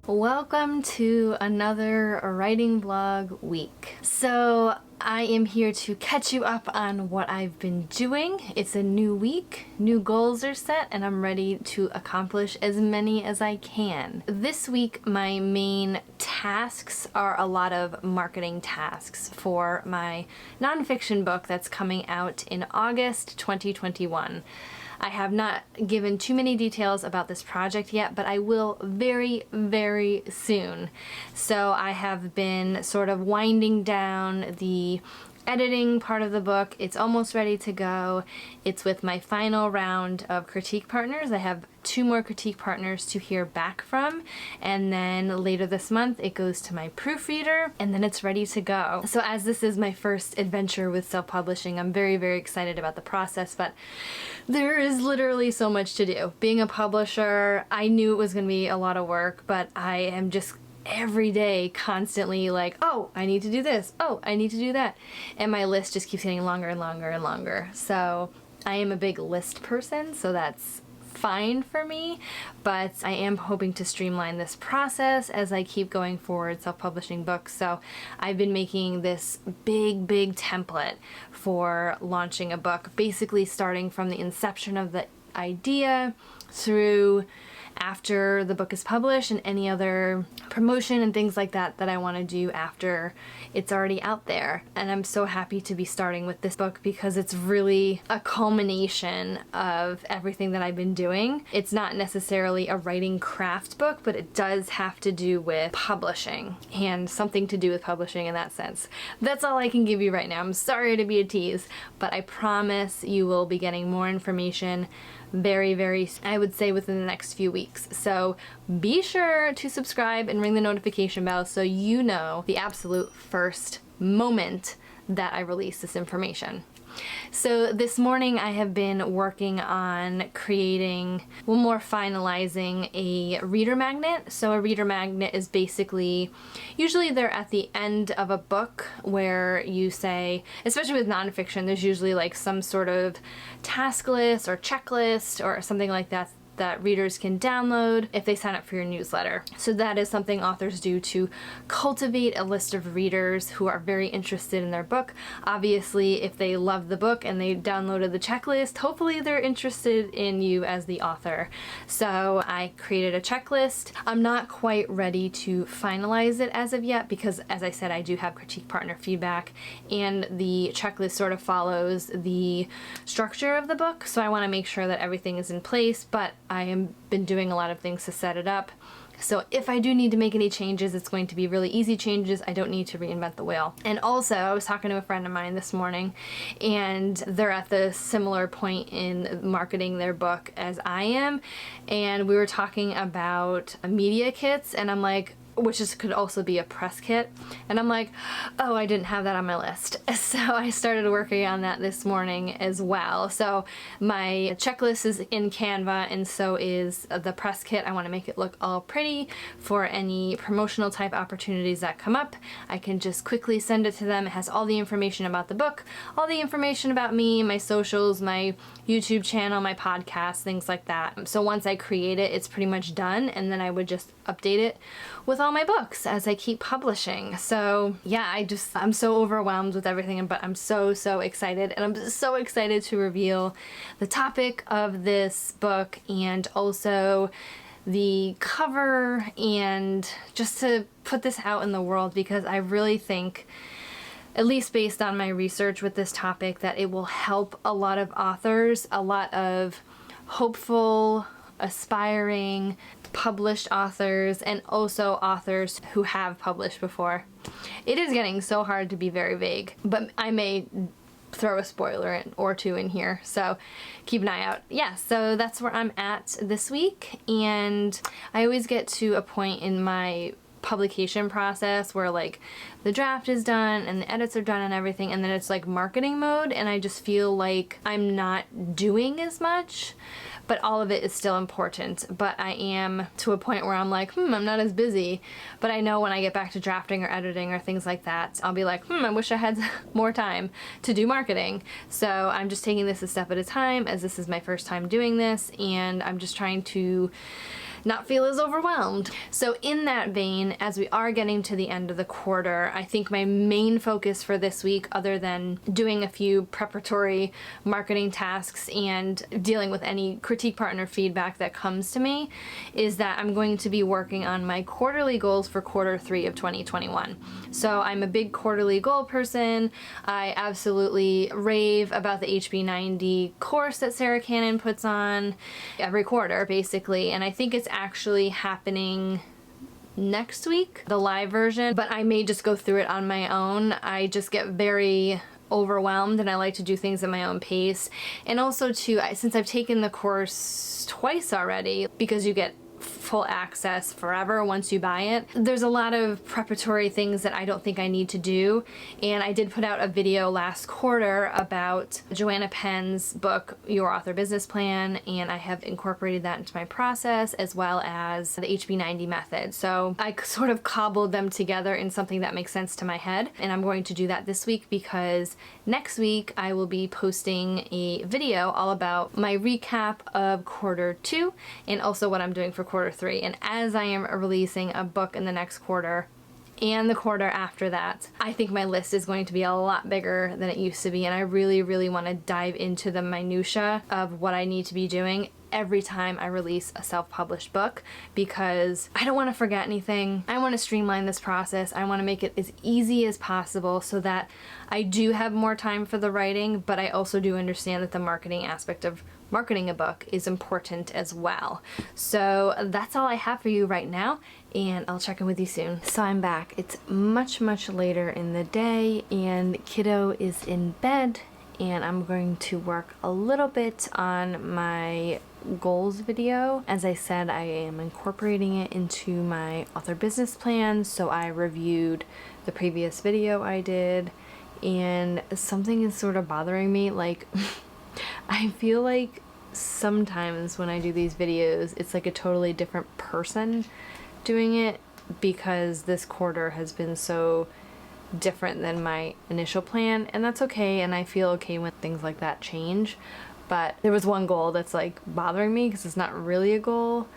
Welcome to another writing blog week. So I am here to catch you up on what I've been doing. It's a new week, new goals are set, and I'm ready to accomplish as many as I can. This week my main tasks are a lot of marketing tasks for my nonfiction book that's coming out in August 2021. I have not given too many details about this project yet, but I will very, very soon. So I have been sort of winding down the editing part of the book. It's almost ready to go. It's with my final round of critique partners. I have 2 more critique partners to hear back from, and then later this month it goes to my proofreader, and then it's ready to go. So as this is my first adventure with self-publishing, I'm very, very excited about the process, but there is literally so much to do. Being a publisher, I knew it was going to be a lot of work, but I am just every day constantly like, oh, I need to do this, oh, I need to do that, and my list just keeps getting longer and longer and longer. So I am a big list person, so that's fine for me, but I am hoping to streamline this process as I keep going forward self-publishing books. So I've been making this big template for launching a book, basically starting from the inception of the idea through after the book is published and any other promotion and things like that that I want to do after it's already out there. And I'm so happy to be starting with this book because it's really a culmination of everything that I've been doing. It's not necessarily a writing craft book, but it does have to do with publishing and something to do with publishing in that sense. That's all I can give you right now. I'm sorry to be a tease, but I promise you will be getting more information very, I would say within the next few weeks. So be sure to subscribe and ring the notification bell so you know the absolute first moment that I release this information. So this morning I have been working on creating, more finalizing a reader magnet. So a reader magnet is basically, usually they're at the end of a book where you say, especially with nonfiction, there's usually like some sort of task list or checklist or something like that that readers can download if they sign up for your newsletter. So that is something authors do to cultivate a list of readers who are very interested in their book. Obviously, if they love the book and they downloaded the checklist, hopefully they're interested in you as the author. So I created a checklist. I'm not quite ready to finalize it as of yet because, as I said, I do have critique partner feedback, and the checklist sort of follows the structure of the book. So I want to make sure that everything is in place, but I have been doing a lot of things to set it up. So if I do need to make any changes, it's going to be really easy changes. I don't need to reinvent the wheel. And also, I was talking to a friend of mine this morning, and they're at the similar point in marketing their book as I am. And we were talking about media kits, and I'm like, which could also be a press kit. And I'm like, oh, I didn't have that on my list. So I started working on that this morning as well. So my checklist is in Canva, and so is the press kit. I want to make it look all pretty for any promotional type opportunities that come up. I can just quickly send it to them. It has all the information about the book, all the information about me, my socials, my YouTube channel, my podcast, things like that. So once I create it, it's pretty much done, and then I would just update it with all my books as I keep publishing. So yeah, I'm so overwhelmed with everything, but I'm so excited, and I'm just so excited to reveal the topic of this book and also the cover, and just to put this out in the world, because I really think, at least based on my research with this topic, that it will help a lot of authors, a lot of hopeful, aspiring, published authors, and also authors who have published before. It is getting so hard to be very vague, but I may throw a spoiler or two in here, so keep an eye out. Yeah, so that's where I'm at this week, and I always get to a point in my publication process where like the draft is done and the edits are done and everything, and then it's like marketing mode, and I just feel like I'm not doing as much, but all of it is still important. But I am to a point where I'm like, I'm not as busy, but I know when I get back to drafting or editing or things like that, I'll be like, I wish I had more time to do marketing. So I'm just taking this a step at a time, as this is my first time doing this, and I'm just trying to not feel as overwhelmed. So in that vein, as we are getting to the end of the quarter, I think my main focus for this week, other than doing a few preparatory marketing tasks and dealing with any critique partner feedback that comes to me, is that I'm going to be working on my quarterly goals for quarter 3 of 2021. So I'm a big quarterly goal person. I absolutely rave about the HB90 course that Sarah Cannon puts on every quarter, basically, and I think it's actually happening next week, the live version, but I may just go through it on my own. I just get very overwhelmed and I like to do things at my own pace. And also too, since I've taken the course twice already, because you get full access forever once you buy it, there's a lot of preparatory things that I don't think I need to do. And I did put out a video last quarter about Joanna Penn's book, Your Author Business Plan, and I have incorporated that into my process, as well as the HB90 method. So I sort of cobbled them together in something that makes sense to my head, and I'm going to do that this week because next week I will be posting a video all about my recap of quarter 2 and also what I'm doing for quarter 3. And as I am releasing a book in the next quarter and the quarter after that, I think my list is going to be a lot bigger than it used to be, and I really, really want to dive into the minutia of what I need to be doing every time I release a self-published book, because I don't want to forget anything. I want to streamline this process. I want to make it as easy as possible so that I do have more time for the writing, but I also do understand that the marketing aspect of marketing a book is important as well. So that's all I have for you right now, and I'll check in with you soon. So I'm back. It's much, much later in the day, and kiddo is in bed, and I'm going to work a little bit on my goals video. As I said, I am incorporating it into my author business plan, so I reviewed the previous video I did, and something is sort of bothering me. Like, I feel like sometimes when I do these videos, it's like a totally different person doing it, because this quarter has been so different than my initial plan, and that's okay, and I feel okay when things like that change. But there was one goal that's like bothering me because it's not really a goal,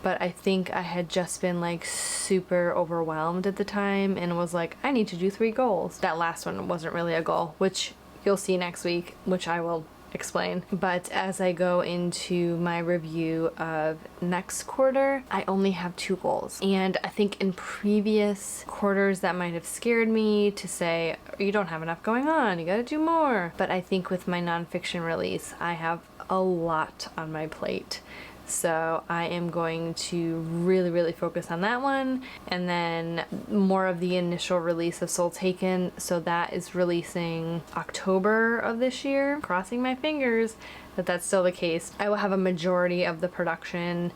but I think I had just been like super overwhelmed at the time and was like, I need to do 3 goals. That last one wasn't really a goal, which you'll see next week, which I will explain. But as I go into my review of next quarter, I only have 2 goals. And I think in previous quarters that might have scared me to say, you don't have enough going on, you gotta do more. But I think with my nonfiction release, I have a lot on my plate. So I am going to really, really focus on that one, and then more of the initial release of Soul Taken. So that is releasing October of this year. Crossing my fingers that that's still the case. I will have a majority of the production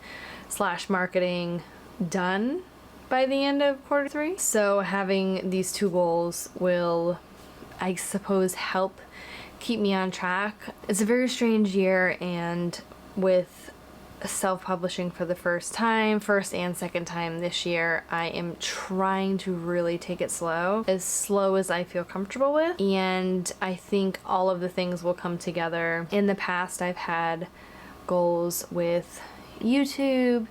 / marketing done by the end of quarter 3. So having these 2 goals will, I suppose, help keep me on track. It's a very strange year, and with self-publishing for the first and second time this year, I am trying to really take it slow as I feel comfortable with, and I think all of the things will come together. In the past, I've had goals with YouTube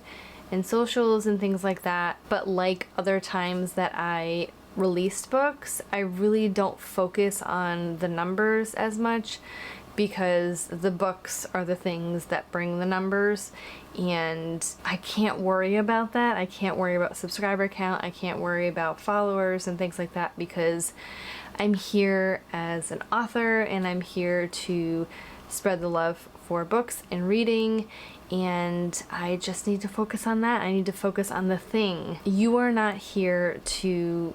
and socials and things like that, but like other times that I released books, I really don't focus on the numbers as much, because the books are the things that bring the numbers, and I can't worry about that. I can't worry about subscriber count. I can't worry about followers and things like that, because I'm here as an author and I'm here to spread the love for books and reading, and I just need to focus on that. I need to focus on the thing. You are not here to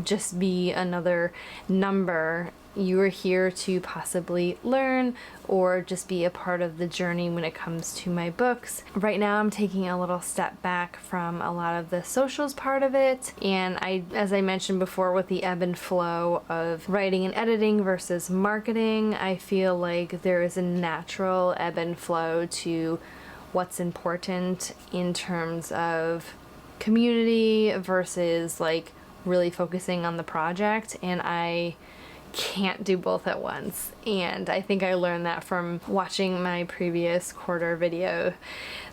just be another number. You are here to possibly learn or just be a part of the journey when it comes to my books. Right now I'm taking a little step back from a lot of the socials part of it, and as I mentioned before, with the ebb and flow of writing and editing versus marketing, I feel like there is a natural ebb and flow to what's important in terms of community versus like really focusing on the project, and I can't do both at once. And I think I learned that from watching my previous quarter video,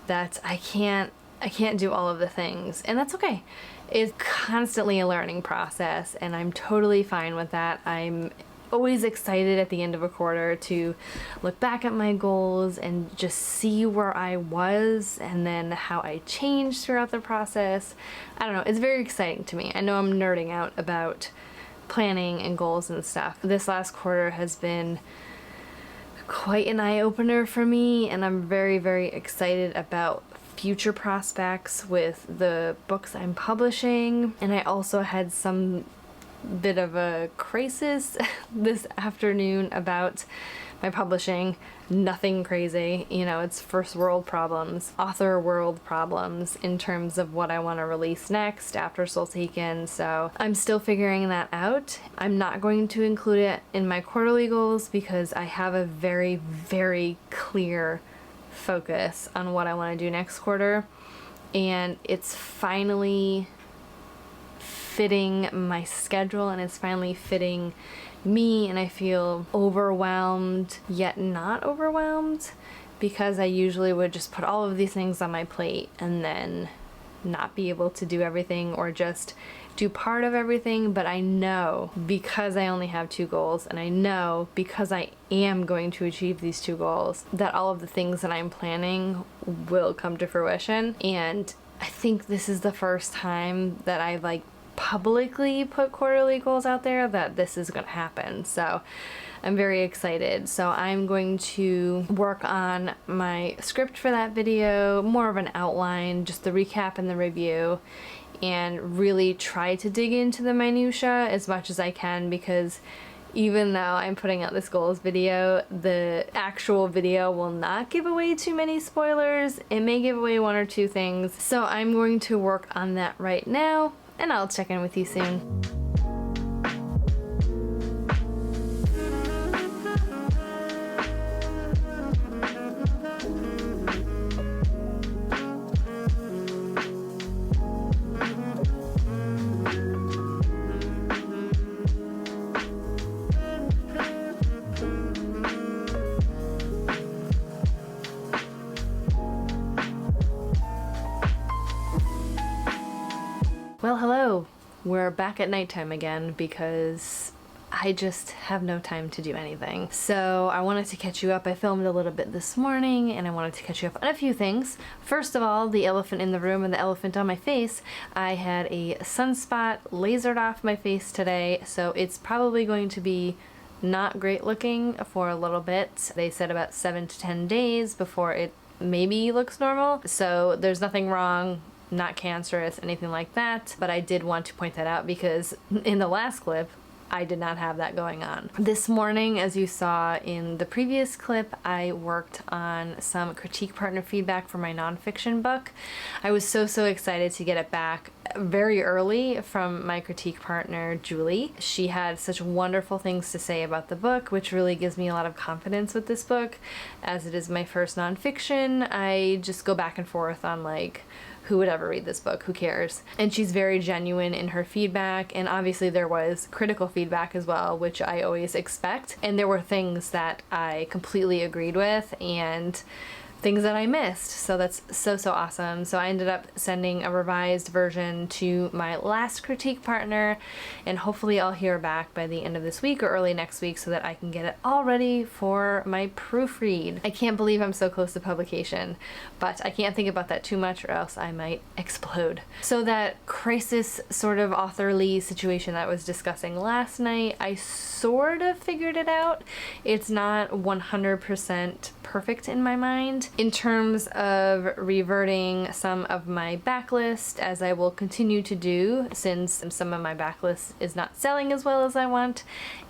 that I can't I can't do all of the things, and that's okay. It's constantly a learning process, and I'm totally fine with that. I'm always excited at the end of a quarter to look back at my goals and just see where I was and then how I changed throughout the process. I don't know, it's very exciting to me. I know I'm nerding out about planning and goals and stuff. This last quarter has been quite an eye-opener for me, and I'm very, very excited about future prospects with the books I'm publishing. And I also had some bit of a crisis this afternoon about my publishing. Nothing crazy, you know, it's first world problems, author world problems in terms of what I want to release next after Soul Taken. So I'm still figuring that out. I'm not going to include it in my quarterly goals because I have a very, very clear focus on what I want to do next quarter, and it's finally fitting my schedule and it's finally fitting me, and I feel overwhelmed yet not overwhelmed, because I usually would just put all of these things on my plate and then not be able to do everything or just do part of everything. But I know, because I only have 2 goals, and I know because I am going to achieve these 2 goals, that all of the things that I'm planning will come to fruition. And I think this is the first time that I've publicly put quarterly goals out there that this is going to happen. So I'm very excited. So I'm going to work on my script for that video, more of an outline, just the recap and the review, and really try to dig into the minutia as much as I can, because even though I'm putting out this goals video, the actual video will not give away too many spoilers. It may give away 1 or 2 things. So I'm going to work on that right now, and I'll check in with you soon. Well, hello. We're back at nighttime again because I just have no time to do anything. So I wanted to catch you up. I filmed a little bit this morning and I wanted to catch you up on a few things. First of all, the elephant in the room and the elephant on my face. I had a sunspot lasered off my face today, so it's probably going to be not great looking for a little bit. They said about 7 to 10 days before it maybe looks normal. So there's nothing wrong, not cancerous, anything like that, but I did want to point that out because in the last clip I did not have that going on. This morning, as you saw in the previous clip, I worked on some critique partner feedback for my nonfiction book. I was so excited to get it back very early from my critique partner, Julie. She had such wonderful things to say about the book, which really gives me a lot of confidence with this book. As it is my first nonfiction, I just go back and forth on who would ever read this book? Who cares? And she's very genuine in her feedback, and obviously there was critical feedback as well, which I always expect. And there were things that I completely agreed with and things that I missed. So that's so awesome. So I ended up sending a revised version to my last critique partner, and hopefully I'll hear back by the end of this week or early next week so that I can get it all ready for my proofread. I can't believe I'm so close to publication, but I can't think about that too much or else I might explode. So that crisis sort of authorly situation that I was discussing last night, I sort of figured it out. It's not 100% perfect in my mind in terms of reverting some of my backlist, as I will continue to do since some of my backlist is not selling as well as I want,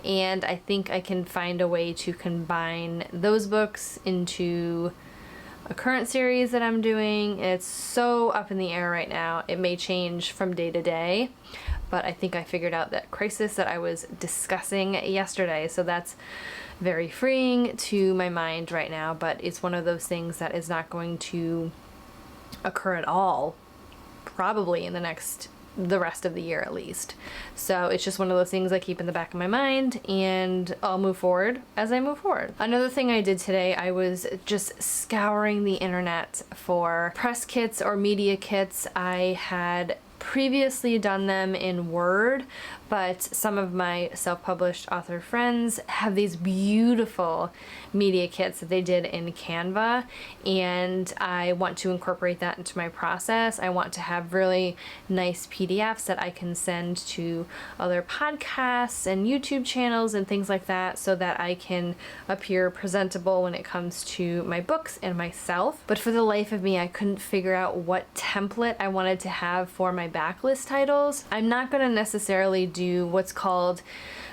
and I think I can find a way to combine those books into a current series that I'm doing. It's so up in the air right now. It may change from day to day, but I think I figured out that crisis that I was discussing yesterday, so that's very freeing to my mind right now. But it's one of those things that is not going to occur at all probably in the next the rest of the year at least. So it's just one of those things I keep in the back of my mind, and I'll move forward as I move forward. Another thing I did today, I was just scouring the internet for press kits or media kits. I had previously done them in Word, but some of my self-published author friends have these beautiful media kits that they did in Canva, and I want to incorporate that into my process. I want to have really nice PDFs that I can send to other podcasts and YouTube channels and things like that, so that I can appear presentable when it comes to my books and myself. But for the life of me, I couldn't figure out what template I wanted to have for my backlist titles. I'm not going to necessarily do what's called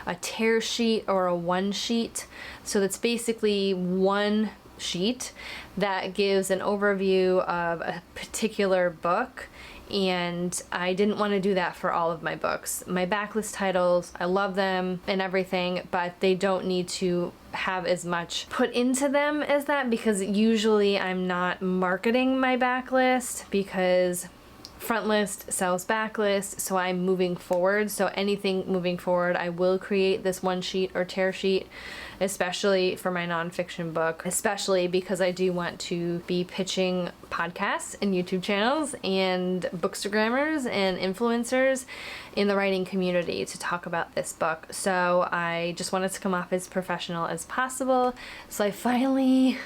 a tear sheet or a one sheet. So that's basically one sheet that gives an overview of a particular book, and I didn't want to do that for all of my books. My backlist titles, I love them and everything, but they don't need to have as much put into them as that, because usually I'm not marketing my backlist, because Frontlist sells backlist, so I'm moving forward. So anything moving forward, I will create this one sheet or tear sheet, especially for my nonfiction book, especially because I do want to be pitching podcasts and YouTube channels and bookstagrammers and influencers in the writing community to talk about this book. So I just wanted to come off as professional as possible. So I finally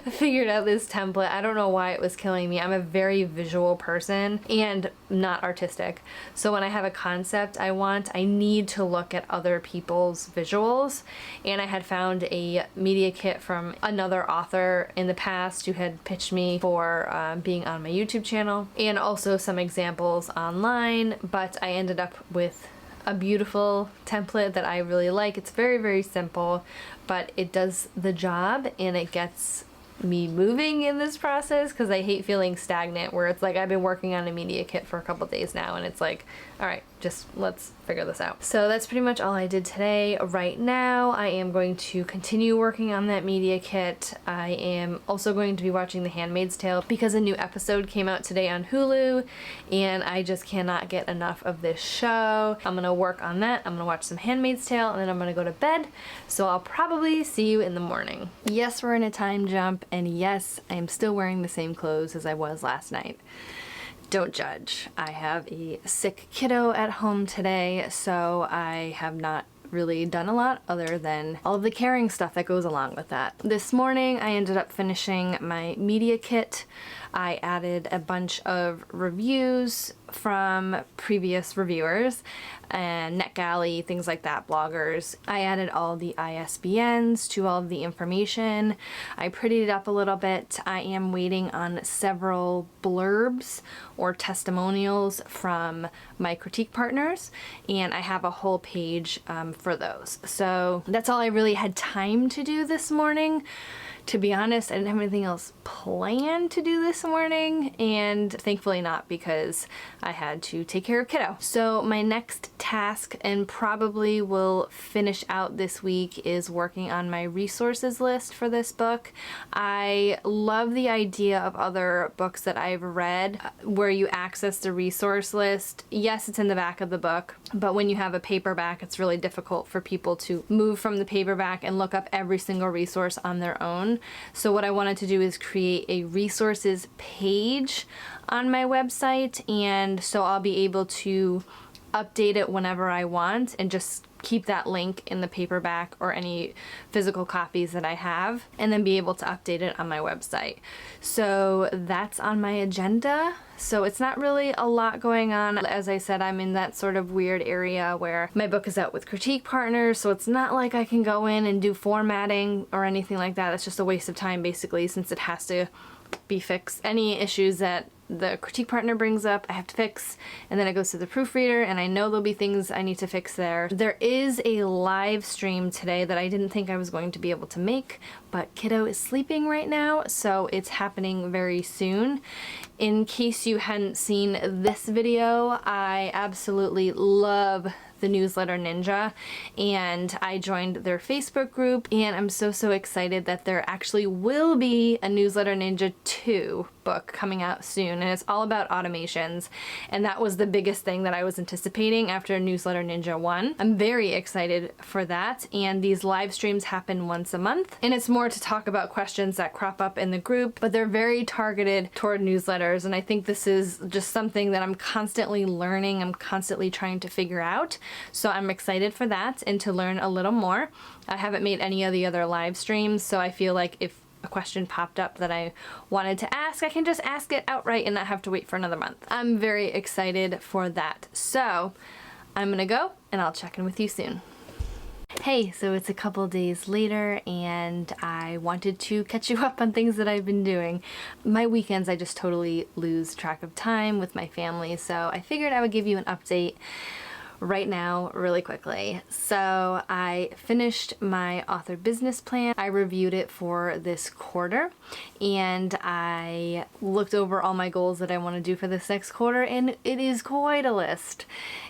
figured out this template. I don't know why it was killing me. I'm a very visual person and not artistic. So when I have a concept I need to look at other people's visuals. And I had found a media kit from another author in the past who had pitched me for being on my YouTube channel, and also some examples online, but I ended up with a beautiful template that I really like. It's very, very simple, but it does the job, and it gets me moving in this process, because I hate feeling stagnant where it's like I've been working on a media kit for a couple days now and it's like, all right, just let's figure this out. So that's pretty much all I did today. Right now I am going to continue working on that media kit. I am also going to be watching The Handmaid's Tale because a new episode came out today on Hulu, and I just cannot get enough of this show. I'm gonna work on that. I'm gonna watch some Handmaid's Tale, and then I'm gonna go to bed. So I'll probably see you in the morning. Yes, we're in a time jump, and yes, I am still wearing the same clothes as I was last night. Don't judge. I have a sick kiddo at home today, so I have not really done a lot other than all of the caring stuff that goes along with that. This morning I ended up finishing my media kit. I added a bunch of reviews from previous reviewers and NetGalley, things like that, bloggers. I added all the ISBNs to all of the information. I prettied it up a little bit. I am waiting on several blurbs or testimonials from my critique partners, and I have a whole page for those. So that's all I really had time to do this morning. To be honest, I didn't have anything else planned to do this morning, and thankfully not, because I had to take care of kiddo. So my next task, and probably will finish out this week, is working on my resources list for this book. I love the idea of other books that I've read where you access the resource list. Yes, it's in the back of the book, but when you have a paperback, it's really difficult for people to move from the paperback and look up every single resource on their own. So what I wanted to do is create a resources page on my website, and so I'll be able to update it whenever I want and just keep that link in the paperback or any physical copies that I have, and then be able to update it on my website. So that's on my agenda. So it's not really a lot going on. As I said, I'm in that sort of weird area where my book is out with critique partners, so it's not like I can go in and do formatting or anything like that. It's just a waste of time, basically, since it has to be fixed. Any issues that the critique partner brings up, I have to fix, and then it goes to the proofreader, and I know there'll be things I need to fix there. There is a live stream today that I didn't think I was going to be able to make, but kiddo is sleeping right now, so it's happening very soon. In case you hadn't seen this video, I absolutely love the Newsletter Ninja, and I joined their Facebook group, and I'm so excited that there actually will be a Newsletter Ninja 2 book coming out soon, and it's all about automations, and that was the biggest thing that I was anticipating after Newsletter Ninja 1. I'm very excited for that, and these live streams happen once a month, and it's more to talk about questions that crop up in the group, but they're very targeted toward newsletters, and I think this is just something that I'm constantly learning, I'm constantly trying to figure out. So I'm excited for that and to learn a little more. I haven't made any of the other live streams, so I feel like if a question popped up that I wanted to ask, I can just ask it outright and not have to wait for another month. I'm very excited for that. So I'm gonna go and I'll check in with you soon. Hey, so it's a couple days later and I wanted to catch you up on things that I've been doing. My weekends I just totally lose track of time with my family, so I figured I would give you an update right now really quickly. So I finished my author business plan. I reviewed it for this quarter and I looked over all my goals that I want to do for this next quarter, and it is quite a list.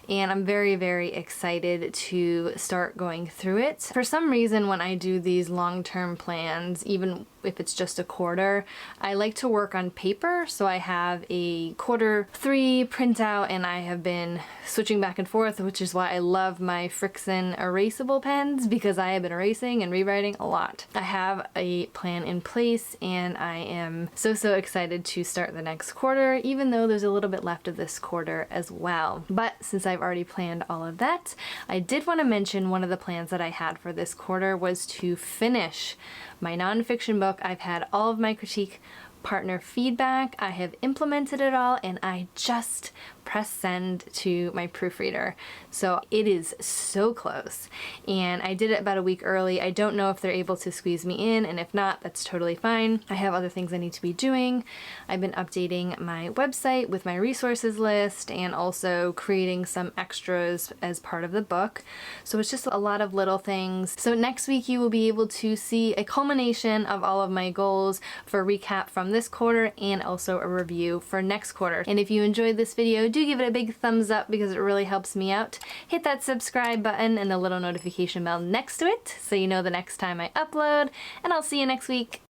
And I'm very excited to start going through it. For some reason, when I do these long-term plans, even if it's just a quarter, I like to work on paper. So I have a Q3 printout and I have been switching back and forth, which is why I love my Frixion erasable pens, because I have been erasing and rewriting a lot. I have a plan in place and I am so excited to start the next quarter, even though there's a little bit left of this quarter as well. But since I've already planned all of that, I did want to mention one of the plans that I had for this quarter was to finish my nonfiction book. I've had all of my critique partner feedback, I have implemented it all, and I just press send to my proofreader. So it is so close, and I did it about a week early. I don't know if they're able to squeeze me in, and if not, that's totally fine. I have other things I need to be doing. I've been updating my website with my resources list and also creating some extras as part of the book. So it's just a lot of little things. So next week you will be able to see a culmination of all of my goals for recap from this quarter and also a review for next quarter. And if you enjoyed this video, do give it a big thumbs up because it really helps me out. Hit that subscribe button and the little notification bell next to it so you know the next time I upload, and I'll see you next week.